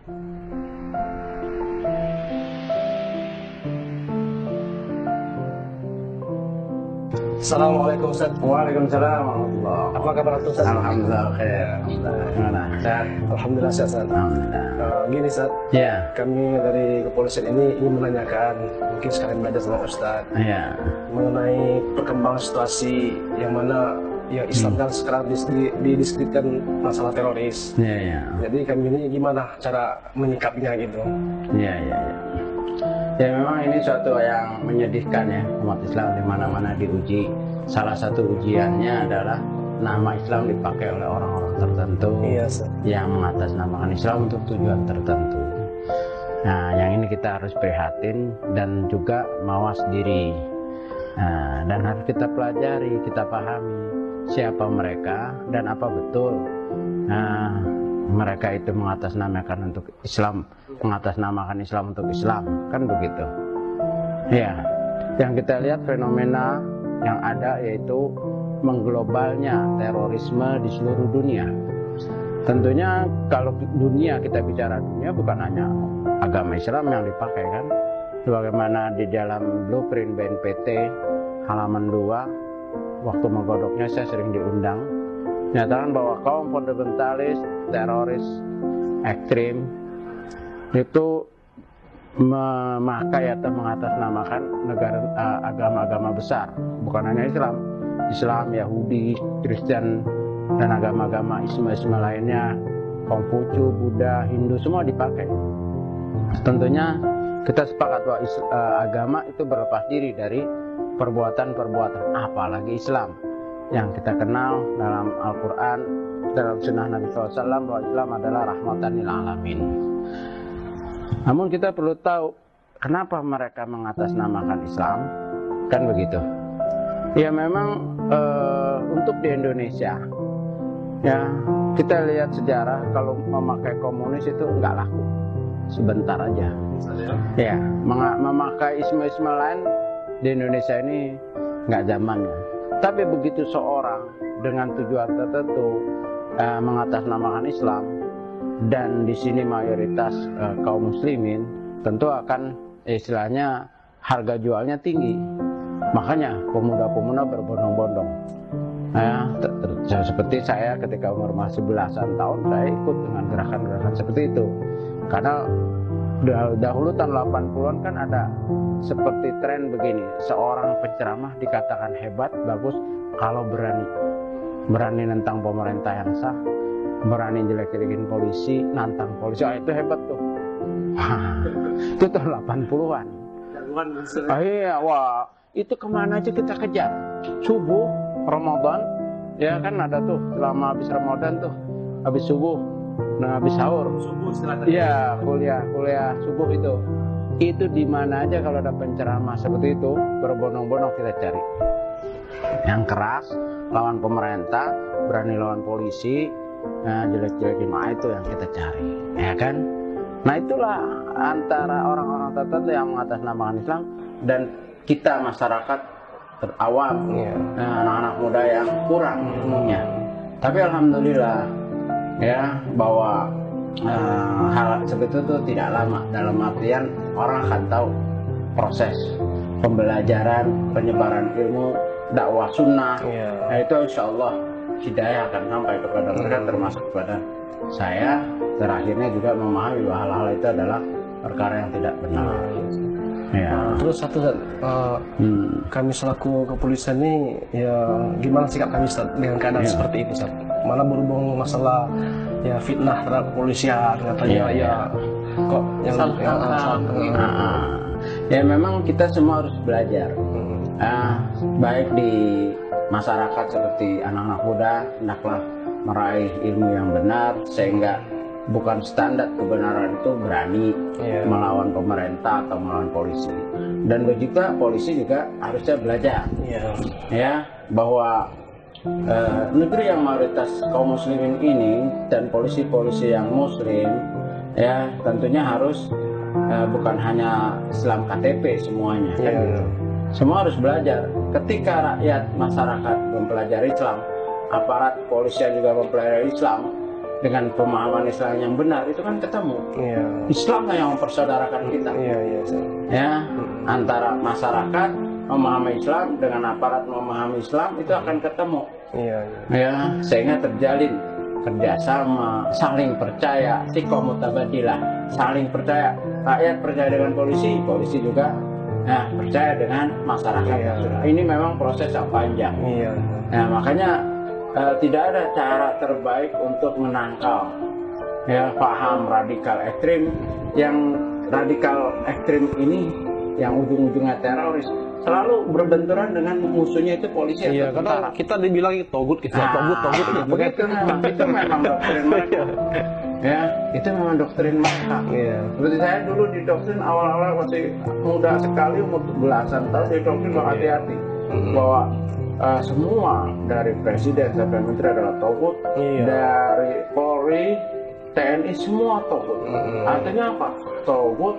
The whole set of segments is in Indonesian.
Assalamualaikum Ustaz. Waalaikumsalam warahmatullahi. Apa kabar Ustaz? Alhamdulillah khair. Gimana? Sehat? Alhamdulillah sehat Ustaz. Alhamdulillah. Gini Ustaz, Ya. kami dari kepolisian ini ingin menanyakan, mungkin sekalian belajar sama Ustaz Ya. mengenai perkembangan situasi yang mana yang Islam kan sekarang didiskreditkan masalah teroris. Ya, ya. Jadi kami ini gimana cara menyikapinya gitu? Ya, ya, ya. Ya memang ini suatu yang menyedihkan ya, umat Islam di mana-mana diuji. Salah satu ujiannya adalah nama Islam dipakai oleh orang-orang tertentu Iya Ustaz. yang mengatasnamakan Islam untuk tujuan tertentu. Nah, yang ini kita harus prihatin dan juga mawas diri. Nah, dan harus kita pelajari, kita pahami siapa mereka dan apa betul mereka itu mengatasnamakan untuk Islam, mengatasnamakan Islam untuk Islam, kan begitu. Ya, yang kita lihat fenomena yang ada yaitu mengglobalnya terorisme di seluruh dunia. Tentunya kalau dunia, kita bicara dunia, bukan hanya agama Islam yang dipakai kan. Sebagaimana di dalam blueprint BNPT halaman 2, waktu menggodoknya saya sering diundang, menyatakan bahwa kaum fundamentalis, teroris, ekstrim itu memakai atau mengatasnamakan negara agama-agama besar, bukan hanya Islam, Yahudi, Kristen, dan agama-agama Islam lainnya, Konghucu, Buddha, Hindu, semua dipakai. Tentunya kita sepakat bahwa agama itu berlepas diri dari perbuatan-perbuatan, apalagi Islam yang kita kenal dalam Al-Quran, dalam sunnah Nabi SAW, bahwa Islam adalah rahmatan lil alamin. Namun kita perlu tahu kenapa mereka mengatasnamakan Islam, kan begitu. Ya memang untuk di Indonesia, ya kita lihat sejarah, kalau memakai komunis itu nggak laku, sebentar aja. Ya, memakai isme-isme lain di Indonesia ini nggak zamannya. Tapi begitu seorang dengan tujuan tertentu mengatasnamakan Islam, dan di sini mayoritas kaum muslimin, tentu akan istilahnya harga jualnya tinggi. Makanya pemuda-pemuda berbondong-bondong. Seperti saya ketika umur masih belasan tahun, saya ikut dengan gerakan-gerakan seperti itu. Karena dahulu tahun 80-an kan ada seperti tren begini, seorang penceramah dikatakan hebat, bagus kalau berani nentang pemerintah yang sah, berani jelek-jelekin polisi, nantang polisi, itu hebat tuh. Itu tahun 80-an. Iya, wah, itu kemana aja kita kejar. Subuh Ramadan, ya kan ada tuh selama habis Ramadan tuh, habis subuh, nah habis sahur, iya kuliah subuh itu di mana aja kalau ada penceramah seperti itu, berbondong-bondong kita cari. Yang keras, lawan pemerintah, berani lawan polisi, jelek-jelekin, itu yang kita cari, ya kan? Nah itulah antara orang-orang tertentu yang mengatasnamakan Islam dan kita masyarakat awam, anak-anak muda yang kurang ilmunya. Tapi alhamdulillah ya bahwa hal seperti itu tidak lama, dalam artian orang akan tahu proses pembelajaran, penyebaran ilmu, dakwah sunnah. Nah itu insya Allah hidayah akan sampai kepada mereka, termasuk kepada saya. Terakhirnya juga memahami bahwa hal-hal itu adalah perkara yang tidak benar. Terus kami selaku kepolisian ini, ya gimana sikap kami Ustaz dengan keadaan seperti itu Ustaz? Mana berhubung masalah ya fitnah terhadap kepolisian, katanya kok yang ya memang kita semua harus belajar. Baik di masyarakat seperti anak-anak muda, hendaklah meraih ilmu yang benar sehingga bukan standar kebenaran itu berani melawan pemerintah atau melawan polisi. Dan juga polisi juga harusnya belajar ya bahwa negeri yang mayoritas kaum muslimin ini dan polisi-polisi yang muslim ya tentunya harus bukan hanya Islam KTP semuanya kan gitu. Semua harus belajar. Ketika rakyat masyarakat mempelajari Islam, aparat polisian juga mempelajari Islam, dengan pemahaman Islam yang benar itu kan ketemu. Islam lah yang mempersaudarakan kita. Ya, antara masyarakat memahami Islam dengan aparat memahami Islam itu akan ketemu. Ya, sehingga terjalin kerjasama, saling percaya, sikoh mutabadilah, saling percaya. Rakyat percaya dengan polisi, polisi juga percaya dengan masyarakat. Ini memang proses yang panjang. Nah, makanya tidak ada cara terbaik untuk menangkal paham radikal ekstrim. Yang radikal ekstrim ini yang ujung-ujungnya teroris selalu berbenturan dengan musuhnya itu polisi atau tentara. Kita dibilang togut, togut. Begitu memang. Itu memang doktrin mereka. Ya, itu memang doktrin mereka. Seperti saya dulu didoktrin awal-awal masih muda sekali, umur belasan tahun, didoktrin hati-hati bahwa semua dari presiden sampai menteri adalah togut, dari Polri, TNI semua togut. Artinya apa? Togut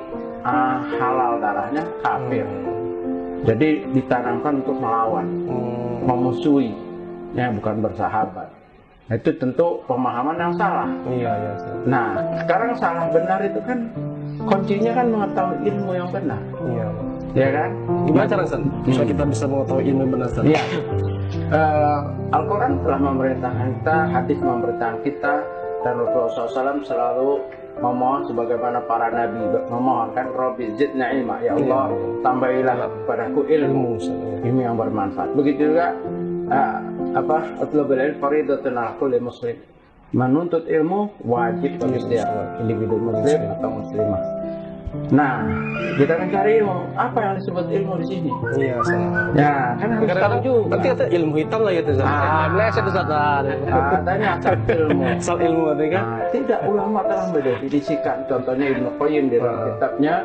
halal darahnya kafir. Jadi ditanamkan untuk melawan, memusuhi, bukan bersahabat. Itu tentu pemahaman yang salah. Nah, sekarang salah benar itu kan kuncinya kan mengetahui ilmu yang benar. Ya kan? Gimana cara supaya kita bisa mengetahui ilmu yang benar? Al-Quran telah memerintahkan kita, hadis memerintahkan kita, dan Rasulullah SAW selalu memohon sebagaimana para nabi memohonkan Rabbi zidna ilma, ya Allah tambahilah padaku ilmu yang bermanfaat. Begitu juga utlubul ilmi fardhatun 'ala kulli muslim. Menuntut ilmu wajib bagi setiap individu muslim atau muslimah. Nah, kita akan cari ilmu. Apa yang disebut ilmu di sini? Ya, kan harus tahu juga. Nanti kata ilmu hitam lah gitu. Meleset itu katanya asal ilmu. Asal ilmu itu kan? Tidak, ulama telah mendefinisikan. Contohnya Ibnu Qayyim di dalam kitabnya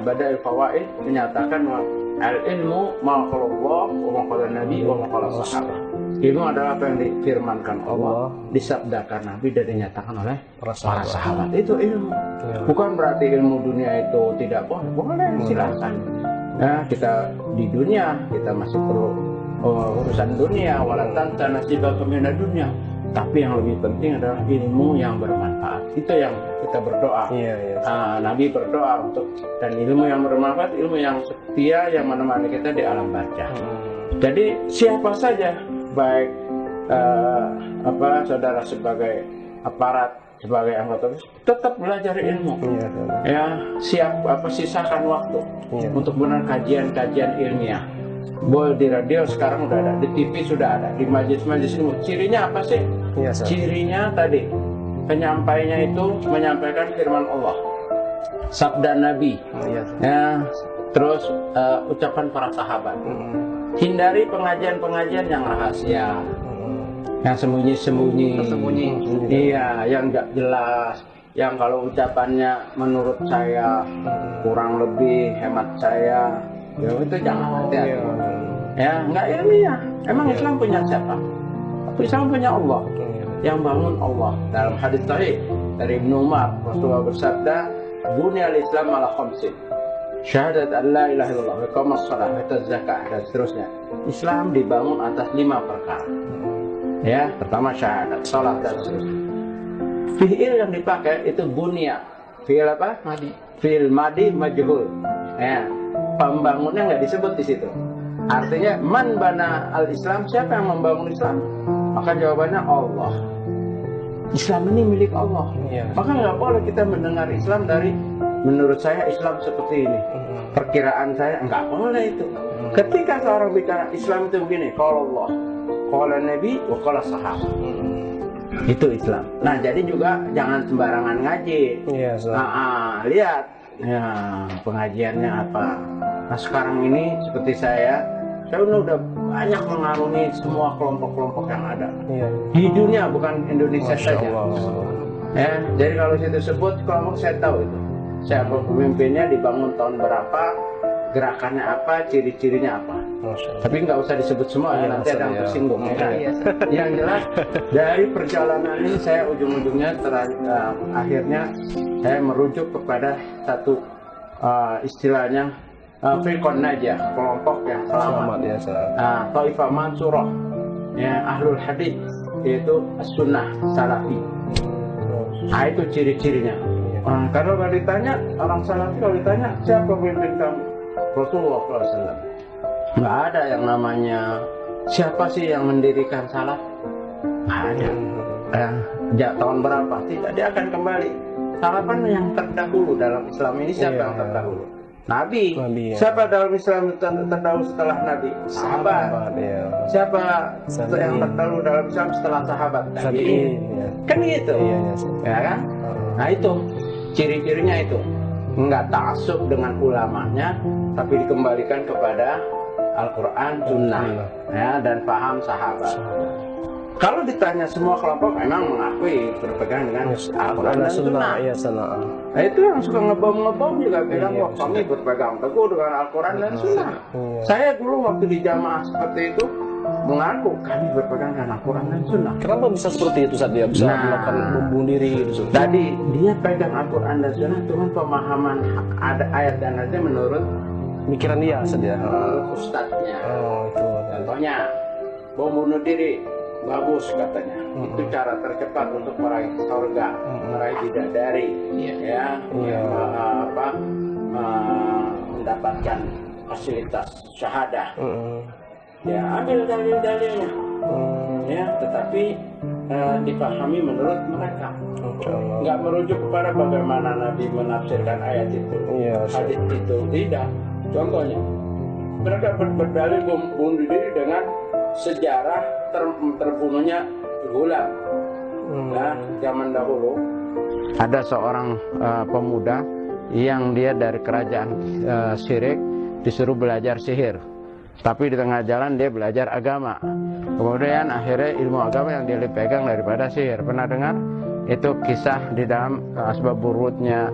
Badail Fawaid menyatakan al-ilmu ma qala Allah wa ma qala Nabi wa ma qala sahabat. Ilmu adalah apa yang difirmankan Allah, disabdakan Nabi dan dinyatakan oleh para sahabat. Itu ilmu. Bukan berarti ilmu dunia itu tidak boleh. Boleh, silakan. Nah, kita di dunia kita masih perlu urusan dunia, walatan tanasibaka minad dunia. Tapi yang lebih penting adalah ilmu yang bermanfaat. Itu yang kita berdoa. Nabi berdoa untuk, dan ilmu yang bermanfaat, ilmu yang setia yang menemani kita di alam barzah. Jadi siapa saja, baik saudara sebagai aparat, sebagai anggota, tetap belajar ilmu. Sisakan waktu untuk benar kajian-kajian ilmiah. Boleh di radio sekarang udah ada, di TV sudah ada, di majelis-majelis ilmu. Cirinya apa sih? Cirinya tadi, penyampainya itu menyampaikan firman Allah, sabda Nabi, terus ucapan para sahabat. Hindari pengajian-pengajian yang rahasia, yang sembunyi-sembunyi, yang nggak jelas, yang kalau ucapannya menurut saya kurang lebih hemat saya, itu jangan hati-hati. Nggak ilmiah. Emang Islam punya siapa? Islam punya Allah, yang bangun Allah. Dalam hadis sahih dari Ibnu Umar, Rasulullah bersabda, "Bunyal Islam ala khamsin. Syahadat an la ilaha illallah, wa iqamas shalah, wa itaz zakah," dan seterusnya. Islam dibangun atas 5 perkara. Pertama syahadat, salat, dan seterusnya. Fi'il yang dipakai itu bunya. Fi'il apa? Fi'il madi majhul. Pembangunnya nggak disebut di situ. Artinya man bana al-Islam, siapa yang membangun Islam? Maka jawabannya Allah. Islam ini milik Allah. Maka nggak boleh kita mendengar Islam dari menurut saya Islam seperti ini, perkiraan saya, nggak boleh itu. Ketika seorang bicara Islam itu begini, kalau Allah, kalau Nabi, kalau sahabat, itu Islam. Nah, jadi juga jangan sembarangan ngaji. Lihat pengajiannya apa. Nah, sekarang ini seperti saya udah banyak mengarungi semua kelompok-kelompok yang ada di dunia, bukan Indonesia saja. Jadi kalau situ sebut kelompok, saya tahu itu. Siapa pemimpinnya, dibangun tahun berapa, gerakannya apa, ciri-cirinya apa. Tapi nggak usah disebut semua, nanti ada yang tersinggung. Yang jelas dari perjalanan ini saya ujung-ujungnya akhirnya saya merujuk kepada satu istilahnya Firqon Najah, kelompok yang selamat. Taifah Mansurah, ahlul hadith, yaitu as-sunnah salafi. Nah itu ciri-cirinya. Kalau ditanya orang Salafi, kalau ditanya siapa pemimpin kamu, Rasulullah SAW. Nggak ada yang namanya siapa sih yang mendirikan Salaf. Nggak ada. Tahun berapa? Tidak, dia akan kembali. Salapan yang terdahulu dalam Islam ini siapa yang terdahulu? Nabi. Siapa dalam Islam terdahulu setelah Nabi? Sahabat. Siapa yang terdahulu dalam Islam setelah sahabat? Tabi'in. Kan gitu. Ya kan? Nah itu ciri-cirinya itu. Enggak ta'assub dengan ulamanya, tapi dikembalikan kepada Al-Quran, Sunnah, ya, dan paham sahabat. Kalau ditanya semua kelompok memang mengakui berpegang dengan Al-Quran dan Sunnah. Nah itu yang suka ngebom juga bilang, wah kami berpegang teguh dengan Al-Quran dan Sunnah. Saya dulu waktu di jamaah seperti itu mengaku kami berpegang dengan Al-Quran dan Sunnah. Kenapa bisa seperti itu saat dia bisa melakukan bunuh diri gitu? Tadi dia pegang Al-Quran dan Sunnah, cuman pemahaman ada ayat dan ayatnya menurut pikiran dia saja. Ustadznya. Oh itu. Contohnya bom bunuh diri bagus katanya. Itu cara tercepat untuk meraih surga, meraih bidadari, ya, mendapatkan fasilitas syahadah. Ya ambil dalil-dalilnya, ya, tetapi dipahami menurut mereka, nggak merujuk kepada bagaimana Nabi menafsirkan ayat itu, hadis itu, tidak. Contohnya, mereka berdalil bunuh diri dengan sejarah terbunuhnya Ghulam. Nah, zaman dahulu ada seorang pemuda yang dia dari kerajaan syirik disuruh belajar sihir. Tapi di tengah jalan dia belajar agama. Kemudian akhirnya ilmu agama yang dia pegang daripada sihir. Pernah dengar? Itu kisah di dalam asbab burutnya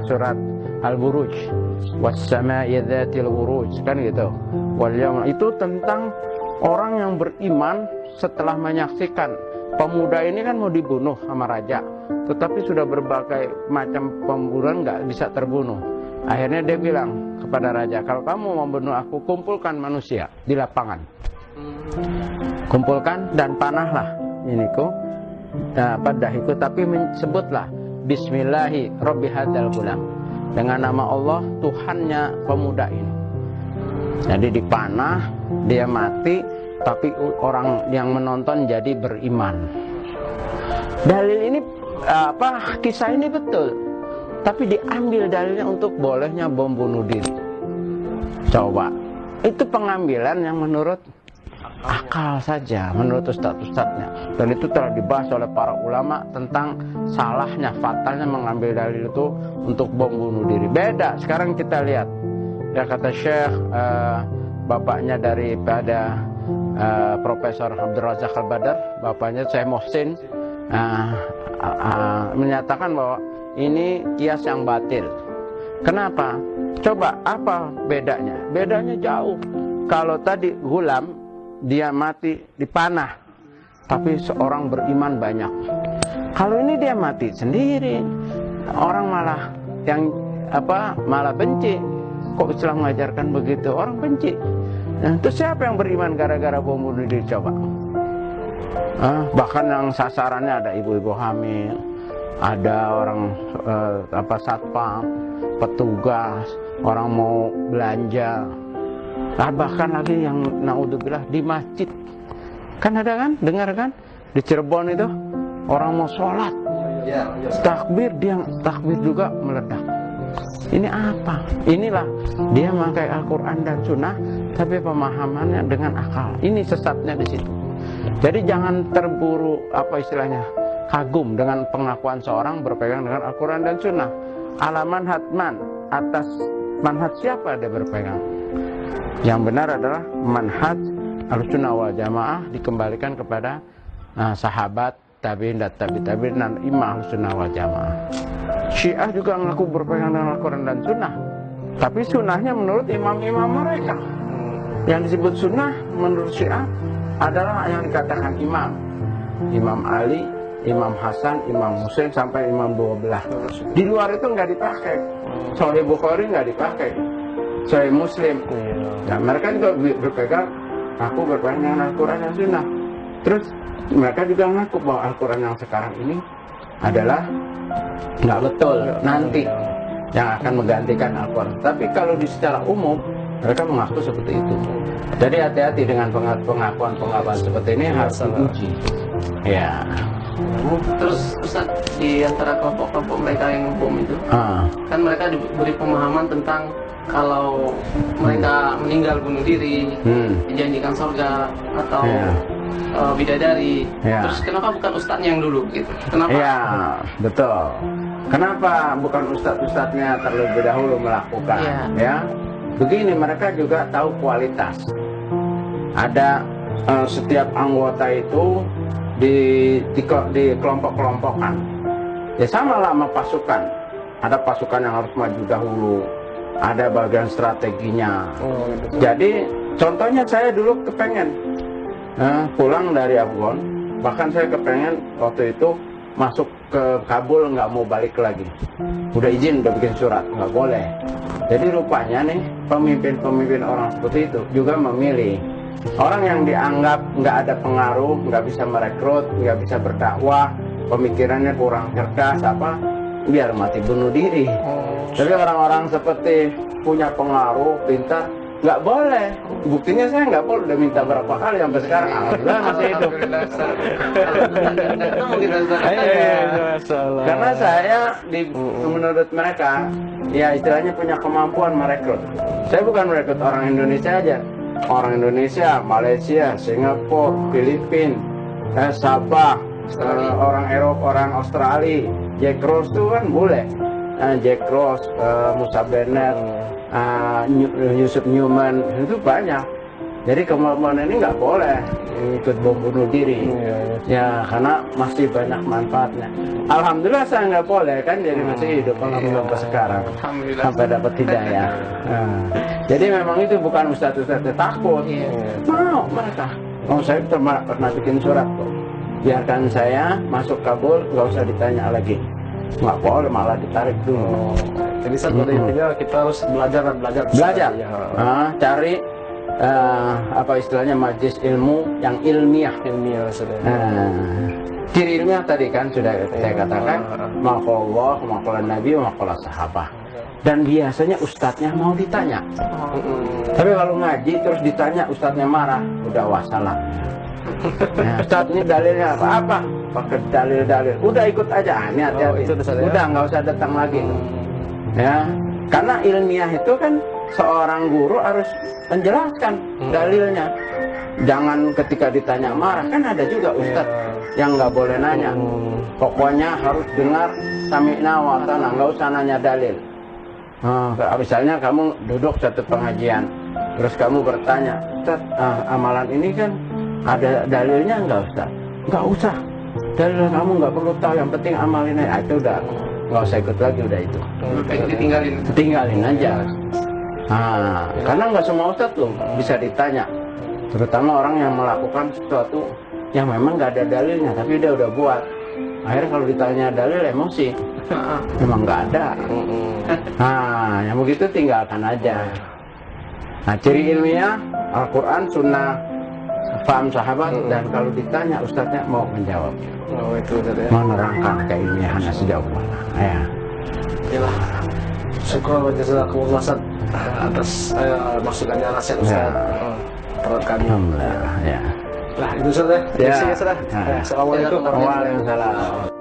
surat Al-Buruj. Was-sama'i dzatil buruj, kan gitu. Wal yaum, itu tentang orang yang beriman setelah menyaksikan pemuda ini kan mau dibunuh sama raja, tetapi sudah berbagai macam pembunuhan nggak bisa terbunuh. Akhirnya dia bilang kepada raja, kalau kamu mau membunuh aku, kumpulkan manusia di lapangan, kumpulkan dan panahlah iniku dahiku, tapi sebutlah Bismillahi Rabbi hadzal ghulam, dengan nama Allah Tuhannya pemuda ini. Jadi dipanah, dia mati, tapi orang yang menonton jadi beriman. Dalil ini kisah ini betul, tapi diambil dalilnya untuk bolehnya bom bunuh diri. Coba, itu pengambilan yang menurut akal saja, menurut ustadz-ustadznya. Dan itu telah dibahas oleh para ulama tentang salahnya, fatalnya mengambil dalil itu untuk bom bunuh diri. Beda, sekarang kita lihat. Ya kata Syekh, bapaknya daripada Profesor Abdul Razak Al-Badar, bapaknya Syekh Mohsin, menyatakan bahwa ini kias yang batil. Kenapa? Coba apa bedanya? Bedanya jauh. Kalau tadi Ghulam dia mati dipanah, tapi seorang beriman banyak. Kalau ini dia mati sendiri, orang malah yang malah benci. Kok Islam mengajarkan begitu? Orang benci. Nah, terus siapa yang beriman gara-gara bom bunuh diri? Coba. Bahkan yang sasarannya ada ibu-ibu hamil, ada orang satpam, petugas, orang mau belanja. Bahkan lagi yang naudzubillah di masjid. Kan ada kan? Dengar kan? Di Cirebon itu orang mau sholat, takbir, dia takbir juga meledak. Ini apa? Inilah dia memakai Al-Quran dan Sunnah, tapi pemahamannya dengan akal. Ini sesatnya di situ. Jadi jangan terburu kagum dengan pengakuan seorang berpegang dengan Al-Quran dan Sunnah. Alaman hatman, atas manhaj siapa dia berpegang? Yang benar adalah manhaj Ahlussunnah wal Jamaah, dikembalikan kepada sahabat, tabi'in dan tabi'in dan imam Ahlussunnah wal Jamaah. Syiah juga mengaku berpegang dengan Al-Quran dan Sunnah, tapi sunnahnya menurut imam-imam mereka. Yang disebut sunnah menurut Syiah adalah yang dikatakan imam. Imam Ali, Imam Hasan, Imam Husain, sampai Imam 12. Di luar itu nggak dipakai. Sahih Bukhari nggak dipakai, Sahih Muslim. Nah, mereka juga berpegang, aku berpegang dengan Al-Quran dan Sunnah. Terus mereka juga ngaku bahwa Al-Quran yang sekarang ini adalah nggak betul, nanti yang akan menggantikan Al-Quran. Tapi kalau di secara umum mereka mengaku seperti itu. Jadi hati-hati dengan pengakuan-pengakuan seperti ini, harus diuji. Ya. Terus Ustaz, di antara kelompok-kelompok mereka yang bom itu, kan mereka diberi pemahaman tentang kalau mereka meninggal bunuh diri, dijanjikan surga atau bidadari. Terus kenapa bukan ustadznya yang dulu gitu? Kenapa? Iya, betul. Kenapa bukan ustadz-ustadznya terlebih dahulu melakukan? Ya, begini, mereka juga tahu kualitas. Ada setiap anggota itu di kelompok-kelompokan. Ya sama lah sama pasukan. Ada pasukan yang harus maju dahulu, ada bagian strateginya. Jadi contohnya saya dulu kepengen pulang dari Afgan, bahkan saya kepengen waktu itu masuk ke Kabul, nggak mau balik lagi. Udah izin, udah bikin surat, nggak boleh. Jadi rupanya nih pemimpin-pemimpin orang seperti itu juga memilih orang yang dianggap nggak ada pengaruh, nggak bisa merekrut, nggak bisa berdakwah, pemikirannya kurang cerdas, apa, biar mati bunuh diri. Tapi orang-orang seperti punya pengaruh, pintar, nggak boleh. Buktinya saya nggak boleh, udah minta berapa kali sampai sekarang, alhamdulillah masih hidup. Karena saya menurut mereka, ya istilahnya punya kemampuan merekrut. Saya bukan merekrut orang Indonesia aja, orang Indonesia, Malaysia, Singapura, Filipina, Sabah, orang Eropa, orang Australia. Jack Ross itu kan boleh. Jack Ross, Musa Bennett, Yusuf Newman, itu banyak. Jadi kemampuan ini nggak boleh ikut bom bunuh diri. Ya karena masih banyak manfaatnya. Alhamdulillah saya nggak boleh kan, jadi masih hidup sampai sekarang, sampai dapat hidayah. Jadi memang itu bukan ustadz-ustadz takut, mau mereka. Saya pernah bikin surat kok, biarkan saya masuk Kabul, nggak usah ditanya lagi. Nggak boleh, malah ditarik dulu. Jadi pada intinya kita harus belajar. Cari apa istilahnya majelis ilmu yang ilmiah. Ciri ilmiah tadi kan sudah saya katakan, maqallah, maqalan nabi, maqalan sahabah. Dan biasanya ustadznya mau ditanya. Tapi kalau ngaji terus ditanya, ustadznya marah, udah wassalam. Ustadz ini dalilnya apa? Pakai dalil-dalil. Udah ikut aja, ini hati-hati. Udah nggak usah datang lagi. Ya, karena ilmiah itu kan seorang guru harus menjelaskan dalilnya. Jangan ketika ditanya marah, kan ada juga ustadz yang nggak boleh nanya. Pokoknya harus dengar sami'na wa ata'na, nggak usah nanya dalil. Misalnya kamu duduk satu pengajian, terus kamu bertanya, Ustadz, amalan ini kan ada dalilnya nggak Ustadz? Nggak usah. Dalil kamu nggak perlu tahu, yang penting amalin aja. Itu udah nggak usah ikut lagi, udah itu. Tinggalin aja. Karena nggak semua ustadz tuh bisa ditanya, terutama orang yang melakukan sesuatu yang memang nggak ada dalilnya, tapi dia udah buat. Akhirnya kalau ditanya dalil emosi, memang nggak ada. Yang begitu tinggalkan aja. Ciri ilmiah Al-Quran, Sunnah, paham sahabat, dan kalau ditanya ustadznya mau menjawab, menerangkan keilmiahannya sejauh mana. Yalah, syukur wa jazakumullah Ustaz atas masukannya, nasihat Ustaz terhadap kami. Alhamdulillah. Lah itu Ustaz ya. Assalamualaikum warahmatullahi wabarakatuh. Waalaikumsalam.